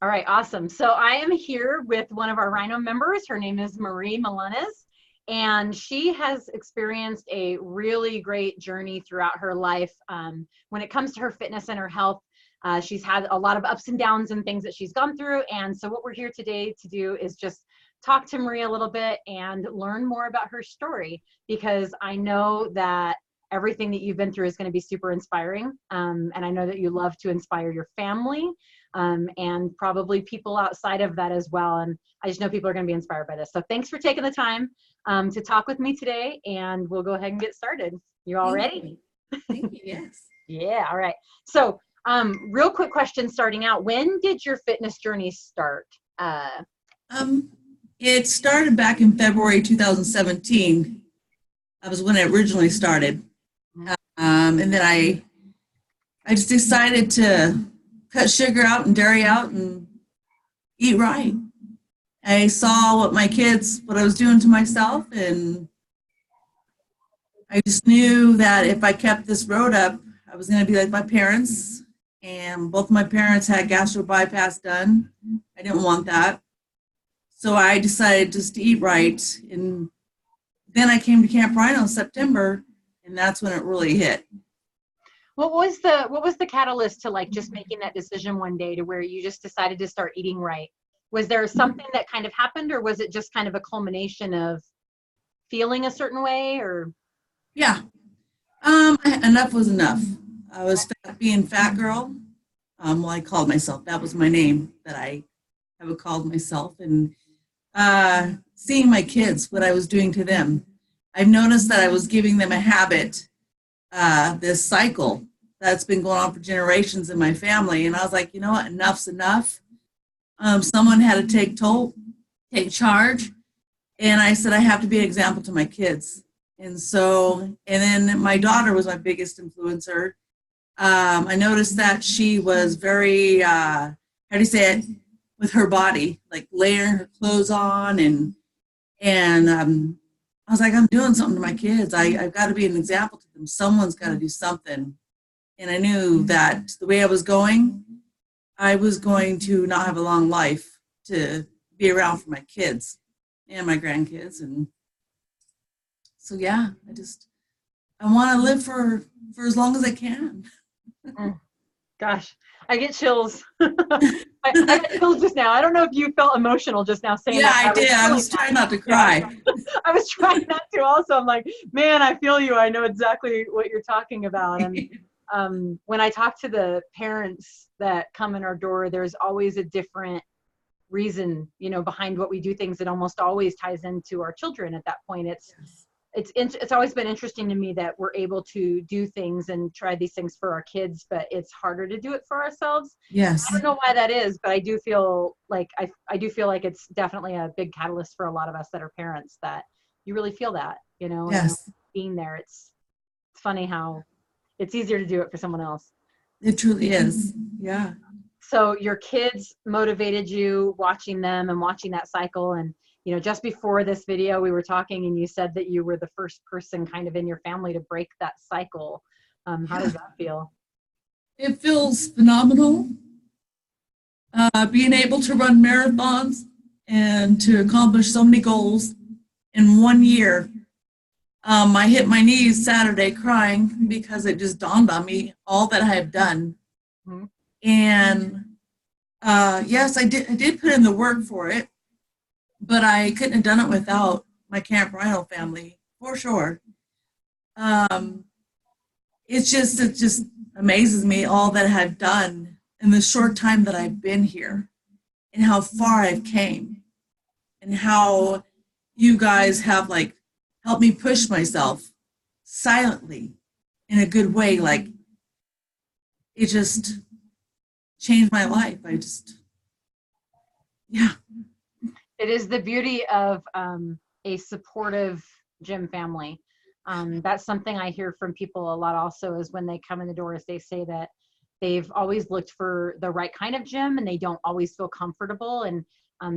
All right, awesome. So I am here with one of our Rhino members. Her name is Milanez, and she has experienced a really great journey throughout her life when it comes to her fitness and her health. She's had a lot of ups and downs and things that she's gone through. And so what we're here today to do is just talk to Maria a little bit and learn more about her story, because I know that everything that you've been through is going to be super inspiring. And I know that you love to inspire your family and probably people outside of that as well. And I just know people are going to be inspired by this. So thanks for taking the time to talk with me today, and we'll go ahead and get started. You all ready? Thank you, yes. Yeah, all right. So real quick question starting out, when did your fitness journey start? It started back in February 2017. That was when it originally started. And then I just decided to cut sugar out and dairy out and eat right. I saw what I was doing to myself, and I just knew that if I kept this road up, I was going to be like my parents. And both my parents had gastro bypass done. I didn't want that. So I decided just to eat right. And then I came to Camp Rhino in September, and that's when it really hit. What was the catalyst to like just making that decision one day to where you just decided to start eating right? Was there something that kind of happened, or was it just kind of a culmination of feeling a certain way? Or Yeah. Enough was enough. I was being fat girl. Well, I called myself. That was my name that I have called myself. And seeing my kids, what I was doing to them, I've noticed that I was giving them a habit, this cycle that's been going on for generations in my family. And I was like, you know what? Enough's enough. Someone had to take charge. And I said, I have to be an example to my kids. And then my daughter was my biggest influencer. I noticed that she was very, how do you say it, with her body, like layering her clothes on. And I was like, I'm doing something to my kids. I've got to be an example to them. Someone's got to do something. And I knew that the way I was going to not have a long life to be around for my kids and my grandkids. And so, yeah, I want to live for as long as I can. Gosh, I get chills. I got chills just now. I don't know if you felt emotional just now saying that. Yeah, I did. I was trying not to cry. Yeah. I was trying not to also. I'm like, man, I feel you. I know exactly what you're talking about. And when I talk to the parents that come in our door, there's always a different reason, behind what we do things. It almost always ties into our children at that point. It's always been interesting to me that we're able to do things and try these things for our kids, but it's harder to do it for ourselves. Yes. I don't know why that is, but I do feel like I do feel like it's definitely a big catalyst for a lot of us that are parents, that you really feel that, Yes. and being there. It's funny how it's easier to do it for someone else. It truly is. Yeah. So your kids motivated you, watching them and watching that cycle. And just before this video, we were talking and you said that you were the first person kind of in your family to break that cycle. How does that feel? It feels phenomenal. Being able to run marathons and to accomplish so many goals in 1 year. I hit my knees Saturday crying because it just dawned on me all that I have done. Mm-hmm. And yes, I did put in the work for it. But I couldn't have done it without my Camp Rhino family, for sure. It just amazes me all that I've done in the short time that I've been here, and how far I've came, and how you guys have helped me push myself silently in a good way. Like, it just changed my life. Yeah. It is the beauty of a supportive gym family. That's something I hear from people a lot also, is when they come in the doors, they say that they've always looked for the right kind of gym and they don't always feel comfortable. And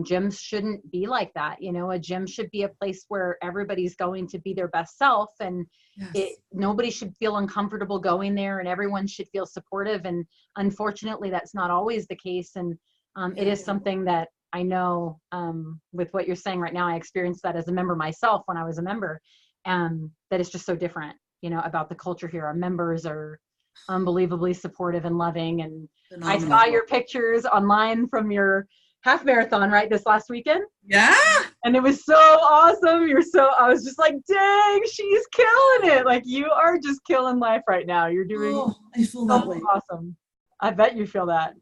gyms shouldn't be like that. A gym should be a place where everybody's going to be their best self, and yes. Nobody should feel uncomfortable going there, and everyone should feel supportive. And unfortunately, that's not always the case. And It is something that I know with what you're saying right now, I experienced that as a member myself when I was a member, that it's just so different, about the culture here. Our members are unbelievably supportive and loving. And Phenomenal. I saw your pictures online from your half marathon, right, this last weekend? Yeah. And it was so awesome. I was just like, dang, she's killing it. Like, you are just killing life right now. You're doing I feel so that way. awesome. I bet you feel that.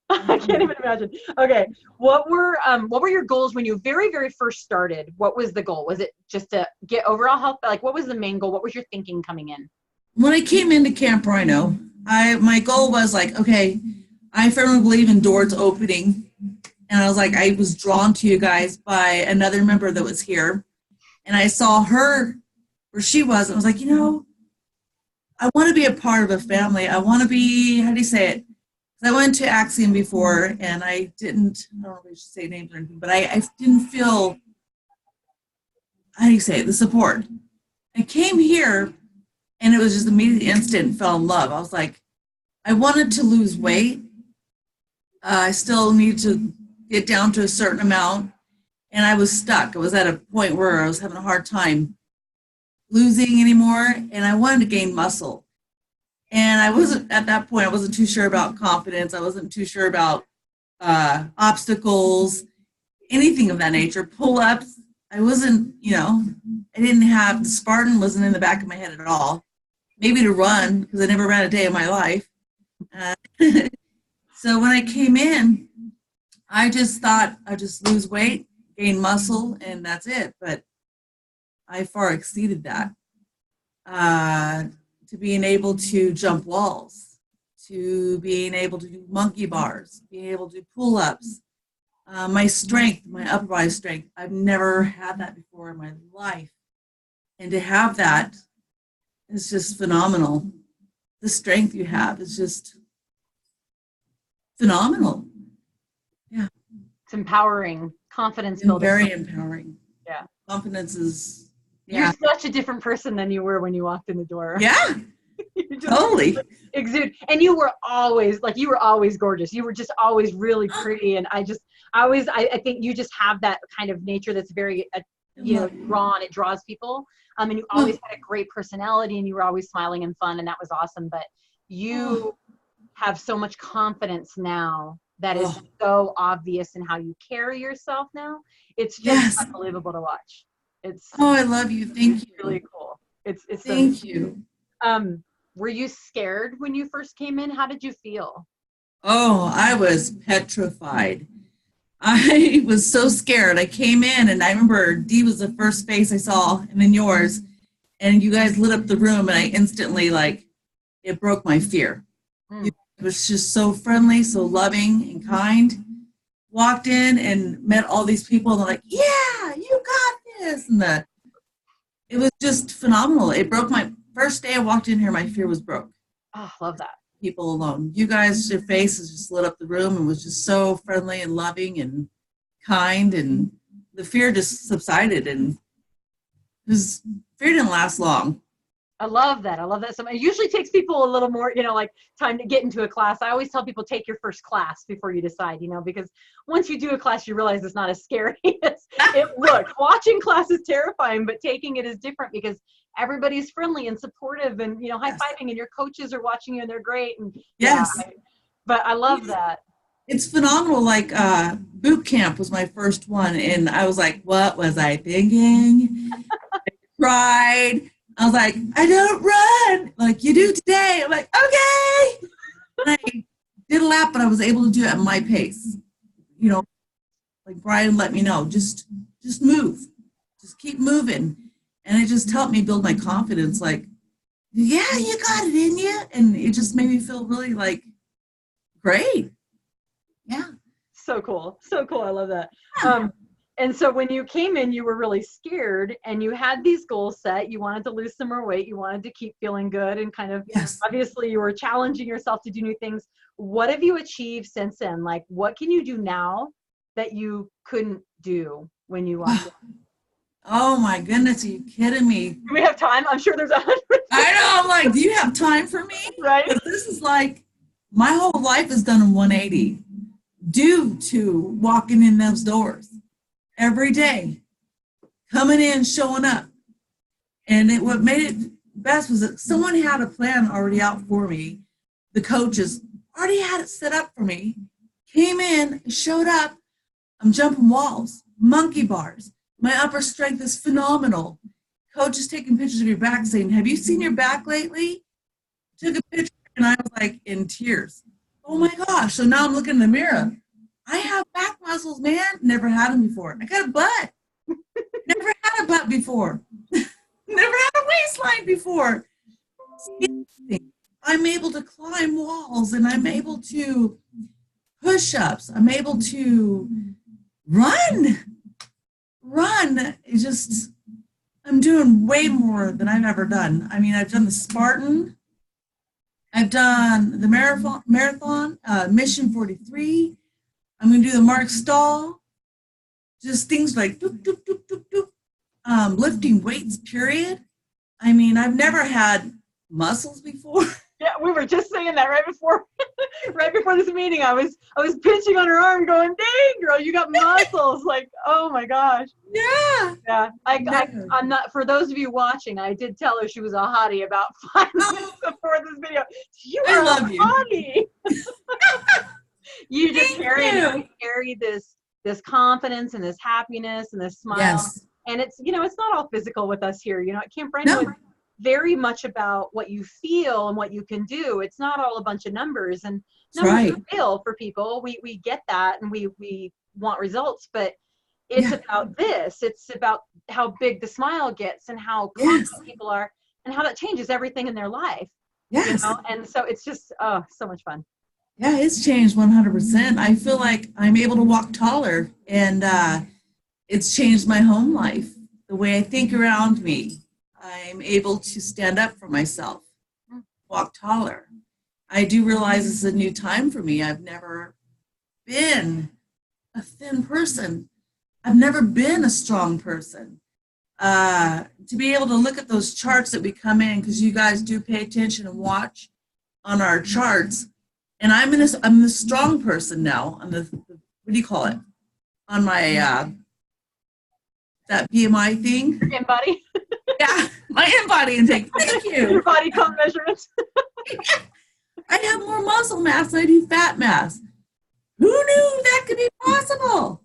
I can't even imagine. Okay. What were your goals when you very, very first started? What was the goal? Was it just to get overall health? Like, what was the main goal? What was your thinking coming in? When I came into Camp Rhino, my goal was like, okay, I firmly believe in doors opening. And I was like, I was drawn to you guys by another member that was here. And I saw her where she was. And I was like, I want to be a part of a family. I want to be, how do you say it? I went to Axiom before, and I don't know if I should say names or anything, but I didn't feel, how do you say it, the support. I came here, and it was just immediate instant, fell in love. I was like, I wanted to lose weight. I still need to get down to a certain amount, and I was stuck. I was at a point where I was having a hard time losing anymore, and I wanted to gain muscle. And I wasn't, at that point, I wasn't too sure about confidence. I wasn't too sure about obstacles, anything of that nature, pull-ups. I wasn't, I didn't have, the Spartan wasn't in the back of my head at all. Maybe to run, because I never ran a day in my life. So when I came in, I just thought I'd just lose weight, gain muscle, and that's it. But I far exceeded that. To being able to jump walls, to being able to do monkey bars, being able to do pull-ups. My strength, my upper body strength, I've never had that before in my life. And to have that is just phenomenal. The strength you have is just phenomenal. Yeah. It's empowering, confidence building. Very empowering. Yeah. Confidence is, You're such a different person than you were when you walked in the door. Yeah. Totally. Exude. And you were always gorgeous. You were just always really pretty. And I think you just have that kind of nature that's very, drawn. It draws people. And you always had a great personality, and you were always smiling and fun, and that was awesome. But you have so much confidence now that is so obvious in how you carry yourself now. It's just unbelievable to watch. I love you. Thank you. Really cool. It's Thank you. Were you scared when you first came in? How did you feel? Oh, I was petrified. I was so scared. I came in, and I remember Dee was the first face I saw, and then yours, and you guys lit up the room, and I instantly, it broke my fear. It was just so friendly, so loving and kind. Walked in and met all these people, and they're like, yeah, you got this. And it was just phenomenal. It broke my first day I walked in here, my fear was broke. Oh, love that. People alone. You guys, your faces just lit up the room and was just so friendly and loving and kind, and the fear just subsided, and fear didn't last long. I love that. So it usually takes people a little more, time to get into a class. I always tell people, take your first class before you decide, because once you do a class, you realize it's not as scary as it looks. Watching class is terrifying, but taking it is different because everybody's friendly and supportive and, high-fiving, and your coaches are watching you and they're great. And but I love that. It's phenomenal. Boot camp was my first one, and I was like, what was I thinking? I cried. I was like, I don't run like you do today. I'm like, okay. And I did a lap, but I was able to do it at my pace. Like Brian let me know, just move. Just keep moving. And it just helped me build my confidence. Like, yeah, you got it in you. And it just made me feel really great. Yeah. So cool. I love that. And so when you came in, you were really scared, and you had these goals set. You wanted to lose some more weight. You wanted to keep feeling good, and kind of, obviously you were challenging yourself to do new things. What have you achieved since then? Like, what can you do now that you couldn't do when you walked in? Oh my goodness, are you kidding me? Do we have time? I'm sure there's 100. I know, I'm like, do you have time for me? Right. This is my whole life is done in 180. due to walking in those doors every day, coming in, showing up. And what made it best was that someone had a plan already out for me. The coaches already had it set up for me. Came in, showed up. I'm jumping walls, monkey bars. My upper strength is phenomenal. Coach is taking pictures of your back saying, have you seen your back lately? Took a picture and I was like in tears. Oh my gosh. So now I'm looking in the mirror. I have back muscles, man. Never had them before. I got a butt. Never had a butt before. Never had a waistline before. I'm able to climb walls and I'm able to push-ups. I'm able to run. It's just, I'm doing way more than I've ever done. I mean, I've done the Spartan. I've done the marathon, Mission 43. I'm going to do the Mark Stahl. Just things like doop, doop, doop, doop, doop. Lifting weights, period. I mean, I've never had muscles before. Yeah, we were just saying that right before this meeting. I was pinching on her arm going, dang, girl, you got muscles. Like, oh my gosh. Yeah. Yeah. I'm not, for those of you watching, I did tell her she was a hottie about 5 minutes before this video. You are a hottie. You just carry this confidence and this happiness and this smile. Yes. And it's, it's not all physical with us here. At Camp Rhino, it's very much about what you feel and what you can do. It's not all a bunch of numbers, and numbers are real for people. We get that, and we want results, but it's about this. It's about how big the smile gets and how confident people are and how that changes everything in their life. Yes. And so it's just, so much fun. Yeah, it's changed 100%. I feel like I'm able to walk taller, and it's changed my home life, the way I think around me. I'm able to stand up for myself, walk taller. I do realize it's a new time for me. I've never been a thin person. I've never been a strong person. To be able to look at those charts that we come in, because you guys do pay attention and watch on our charts, and I'm the strong person now. On the, what do you call it? On my that BMI thing. Your in-body? Yeah, my in-body intake. Thank you. Your body comp measurements. I have more muscle mass than I do fat mass. Who knew that could be possible?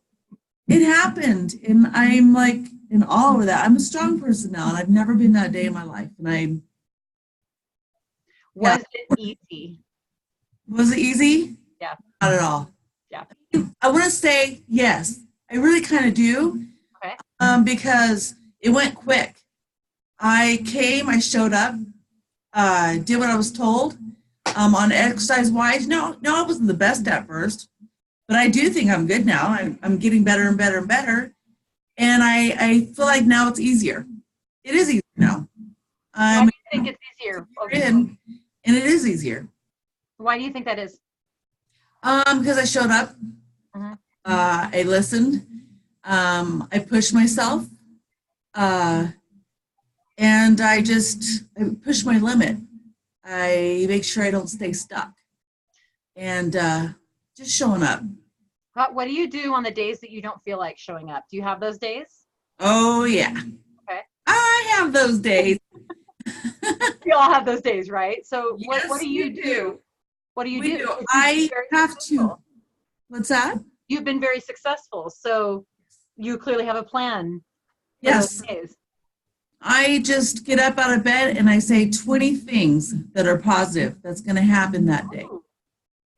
It happened, and I'm like in awe of that. I'm a strong person now, and I've never been that day in my life. And Was it easy? Was it easy? Yeah. Not at all. Yeah. I want to say yes. I really kind of do. Okay. Because it went quick. I showed up, did what I was told. On exercise-wise, no, I wasn't the best at first, but I do think I'm good now. I'm getting better and better and better, and I feel like now it's easier. It is easier now. Why do you think it's easier? And it is easier. Why do you think that is? Because I showed up. Mm-hmm. I listened. I pushed myself. And I push my limit. I make sure I don't stay stuck. And just showing up. What do you do on the days that you don't feel like showing up? Do you have those days? Oh, yeah. Okay. I have those days. We all have those days, right? So yes, what do you do? What do you do? I have to. What's that? You've been very successful, so you clearly have a plan. Yes. I just get up out of bed and I say 20 things that are positive that's going to happen that day.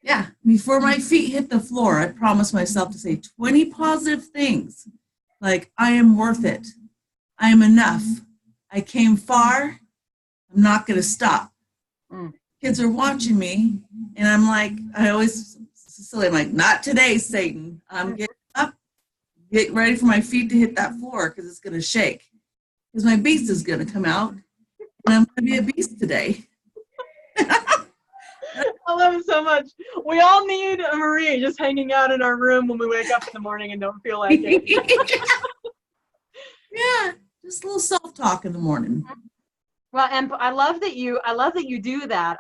Yeah. Before my feet hit the floor, I promise myself to say 20 positive things. Like, I am worth it. I am enough. I came far. I'm not going to stop. Kids are watching me, and I'm like, I'm like, not today, Satan. I'm getting up, getting ready for my feet to hit that floor because it's going to shake. Because my beast is going to come out, and I'm going to be a beast today. I love it so much. We all need a Marie just hanging out in our room when we wake up in the morning and don't feel like it. Yeah, just a little self-talk in the morning. Well, and I love that you do that.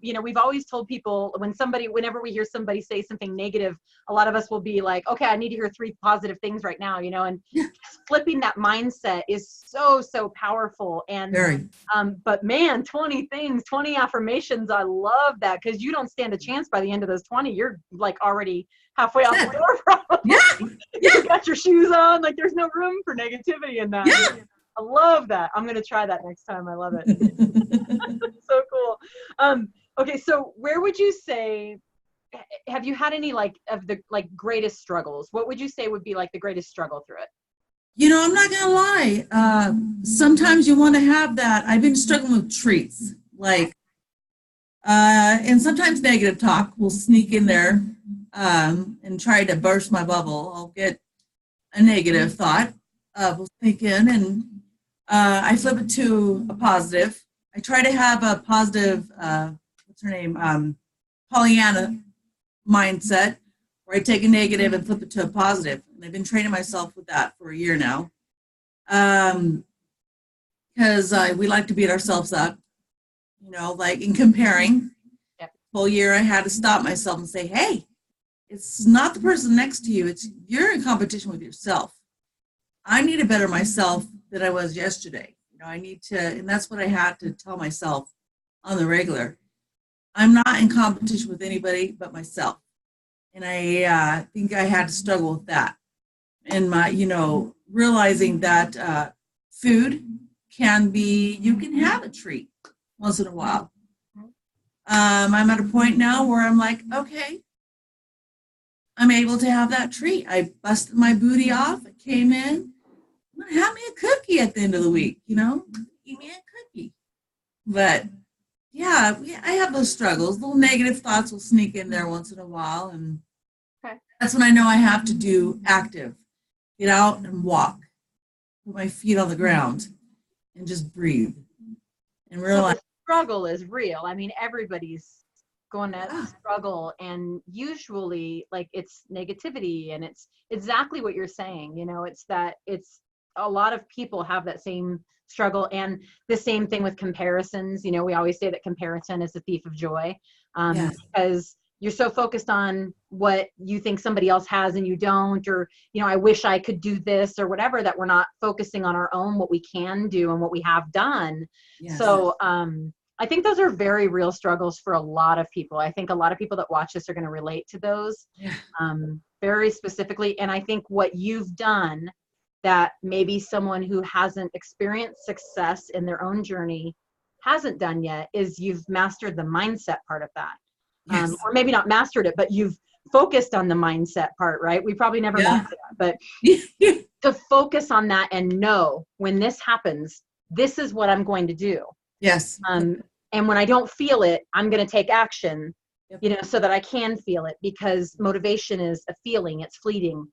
You know, we've always told people whenever we hear somebody say something negative, a lot of us will be like, okay, I need to hear 3 positive things right now, you know, and Yeah. just flipping that mindset is so, so powerful. And, Very. but man, 20 things, 20 affirmations. I love that, because you don't stand a chance by the end of those 20. You're like already halfway out the door, probably. Yeah. Yeah. You got your shoes on. Like, there's no room for negativity in that. Yeah. I love that. I'm going to try that next time. I love it. So cool. Okay, so where would you say, have you had any like of the like greatest struggles? What would you say would be like the greatest struggle through it? You know, I'm not gonna lie. Sometimes you want to have that. I've been struggling with treats, like, and sometimes negative talk will sneak in there, and try to burst my bubble. I'll get a negative thought, will sneak in, and I flip it to a positive. I try to have a positive, what's her name, Pollyanna mindset, where I take a negative and flip it to a positive. And I've been training myself with that for a year now, because we like to beat ourselves up, you know, like in comparing. Yep. Whole year I had to stop myself and say, hey, it's not the person next to you. It's you're in competition with yourself. I need to better myself than I was yesterday. You know, I need to, and that's what I had to tell myself on the regular. I'm not in competition with anybody but myself. And I think I had to struggle with that. And my, you know, realizing that food can be, you can have a treat once in a while. I'm at a point now where I'm like, okay, I'm able to have that treat. I busted my booty off. I came in. I'm going to have me a cookie at the end of the week, you know, eat me a cookie. But yeah, I have those struggles. Little negative thoughts will sneak in there once in a while. And Okay. that's when I know I have to do active, get out and walk, put my feet on the ground and just breathe and So realize. the struggle is real. I mean, everybody's going to struggle, and usually like it's negativity, and it's exactly what you're saying. You know, it's a lot of people have that same struggle, and the same thing with comparisons. You know, we always say that comparison is the thief of joy, Yes. because you're so focused on what you think somebody else has and you don't, or, you know, I wish I could do this or whatever, that we're not focusing on our own, what we can do and what we have done. Yes. So I think those are very real struggles for a lot of people. I think a lot of people that watch this are going to relate to those, Yeah. very specifically. And I think what you've done that maybe someone who hasn't experienced success in their own journey hasn't done yet is you've mastered the mindset part of that. Yes. Or maybe not mastered it, but you've focused on the mindset part, right? We probably never mastered that, but to focus on that and know when this happens, this is what I'm going to do. Yes. And when I don't feel it, I'm going to take action, Yep. you know, so that I can feel it, because motivation is a feeling, it's fleeting,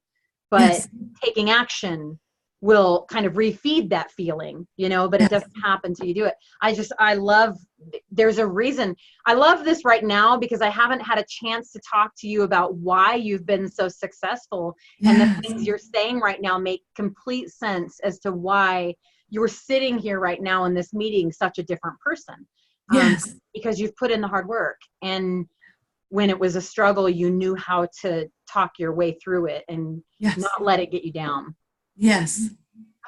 but Yes. taking action will kind of refeed that feeling, you know, but it doesn't happen until you do it. There's a reason. I love this right now because I haven't had a chance to talk to you about why you've been so successful. And the things you're saying right now make complete sense as to why you're sitting here right now in this meeting such a different person. Yes. Because you've put in the hard work, and when it was a struggle, you knew how to talk your way through it and not let it get you down. Yes.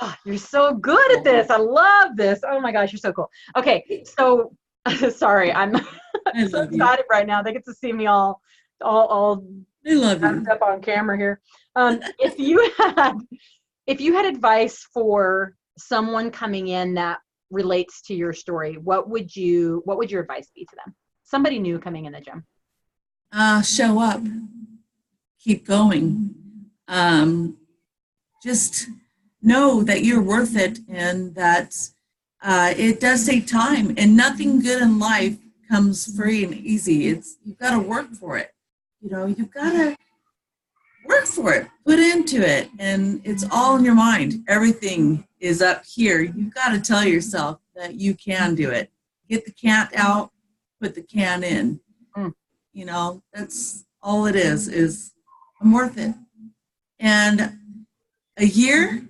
Oh, you're so good at this. I love this. Oh my gosh, you're so cool. Okay, so sorry, I'm so excited right now. They get to see me all I love you. up on camera here. If you had advice for someone coming in that relates to your story, what would your advice be to them? Somebody new coming in the gym. Show up, keep going. Just know that you're worth it, and that it does take time, and nothing good in life comes free and easy. You've got to work for it. You know, you've got to work for it, put into it, and it's all in your mind. Everything is up here. You've got to tell yourself that you can do it. Get the can't out, put the can in. You know, that's all it is I'm worth it. And a year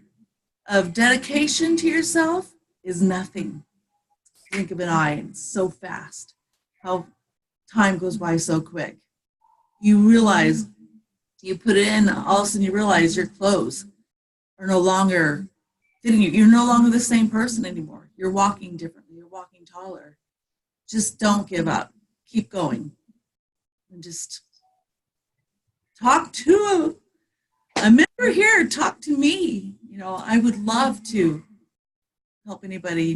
of dedication to yourself is nothing. blink of an eye, and it's so fast. How time goes by so quick. You realize, you put it in, all of a sudden you realize your clothes are no longer fitting you. You're no longer the same person anymore. You're walking differently. You're walking taller. Just don't give up. Keep going. And just talk to a member here. Talk to me. I would love to help anybody,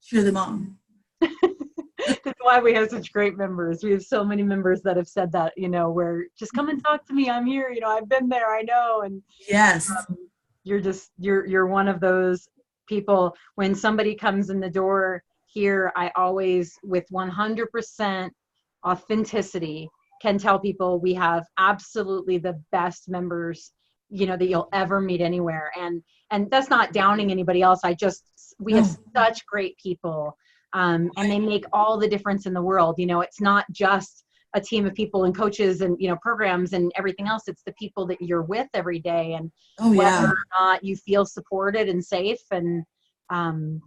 cheer them on. That's why we have such great members. We have so many members that have said that, where just come and talk to me. I'm here. I've been there. I know. And yes, you're one of those people. When somebody comes in the door here, I always, with 100% authenticity, can tell people we have absolutely the best members, that you'll ever meet anywhere. And that's not downing anybody else. We have such great people. And they make all the difference in the world. It's not just a team of people and coaches and, programs and everything else. It's the people that you're with every day, and whether or not you feel supported and safe. And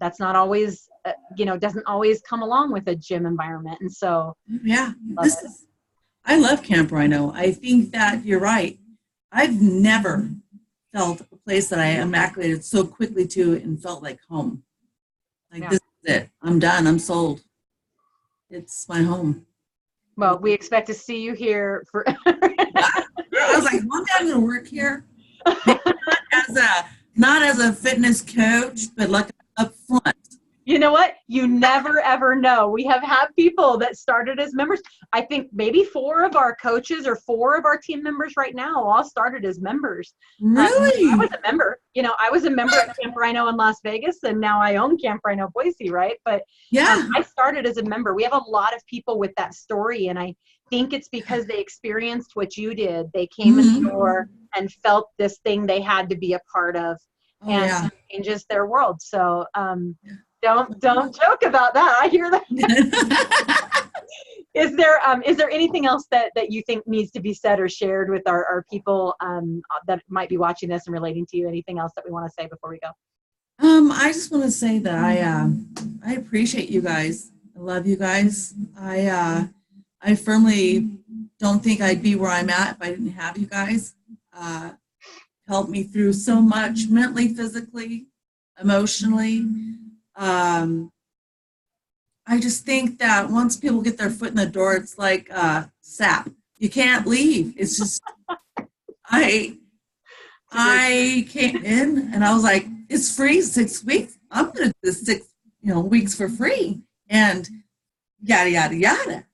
that's not always, doesn't always come along with a gym environment. And so, I love Camp Rhino. I think that you're right. I've never felt a place that I immaculated so quickly to and felt like home. This is it. I'm done. I'm sold. It's my home. Well, we expect to see you here for. I was like, one day I'm going to work here. Not as a fitness coach, but like up front. You know what? You never, ever know. We have had people that started as members. I think maybe 4 of our coaches or 4 of our team members right now all started as members. Really? I was a member. I was a member at Camp Rhino in Las Vegas, and now I own Camp Rhino Boise, right? But I started as a member. We have a lot of people with that story, and I think it's because they experienced what you did. They came in the door and felt this thing they had to be a part of, and it changes their world. So, Don't joke about that. I hear that. Is there anything else that you think needs to be said or shared with our people that might be watching this and relating to you? Anything else that we want to say before we go? I just want to say that I appreciate you guys. I love you guys. I firmly don't think I'd be where I'm at if I didn't have you guys. Helped me through so much, mentally, physically, emotionally. I just think that once people get their foot in the door, it's like sap. You can't leave. It's just I came in and I was like, it's free 6 weeks. I'm gonna do this 6 weeks for free, and yada yada yada.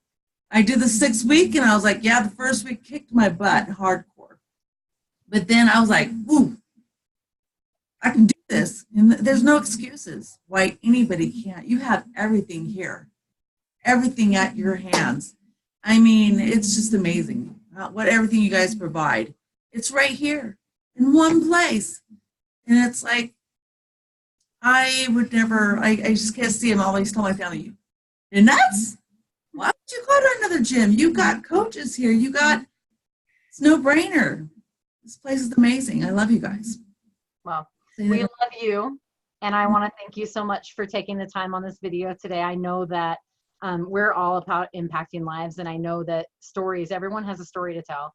I did the 6th week and I was like, the first week kicked my butt hardcore, but then I was like, ooh, I can do this. And there's no excuses why anybody can't. You have everything here, everything at your hands. I mean, it's just amazing what everything you guys provide. It's right here in one place. And it's like, I would never, I just can't see him. I always tell my family, you're nuts. Why would you go to another gym? You got coaches here. It's no brainer. This place is amazing. I love you guys. Wow. We love you, and I want to thank you so much for taking the time on this video today. I know that we're all about impacting lives, and I know that everyone has a story to tell.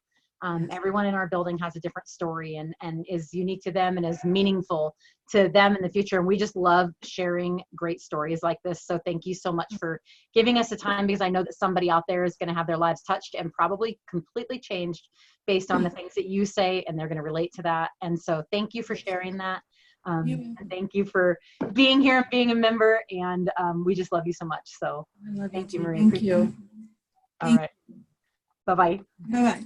Everyone in our building has a different story and is unique to them and is meaningful to them in the future. And we just love sharing great stories like this. So thank you so much for giving us the time, because I know that somebody out there is going to have their lives touched and probably completely changed based on the things that you say, and they're going to relate to that. And so thank you for sharing that. And thank you for being here and being a member. And we just love you so much. So I love thank you, Marie. Thank you. All right. Bye-bye. Bye-bye.